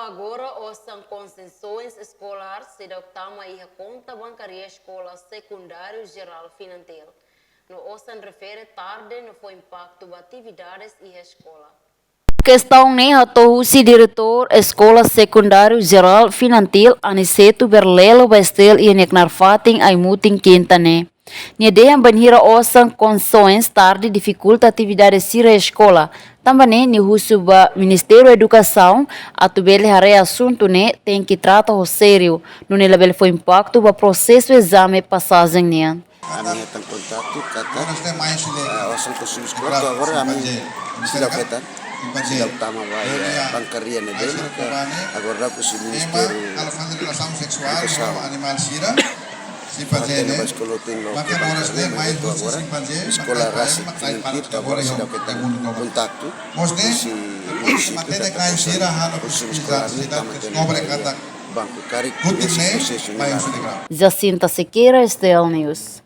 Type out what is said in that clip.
Agora, Osan Konsesoins Eskolar, Seidauk Tama Iha Konta, Bankaria Eskola, Sekundariu, Jeral, Finantil. No Osan Refere, Tarde, no foi Impaktu, Atividades Iha Eskola. Questão nem si diretor Escola Secundário Jeral Finantil aniceto berlelo bestel e neknar fating ai muting quinta ne. Nyedehan banhira Osan Konsesoins tarde dificulta atividades Iha Eskola. Também ni husuba Ministério da Educação atubele hare assunto ne tem que tratar o sério no level foi impacto ba processo exame passagem ne. Kami tang kontaktu kata Osan Konsesoins agora kami Seidauk kita Seidauk Tama Bankaria ne dele agora ku si Ministério Partendo para escola tem lo que agora Eskolar rasi Finantil agora Seidauk kita kontaktu si Eskolar ni Tama Bankaria Jacinta Sequeira, STL News.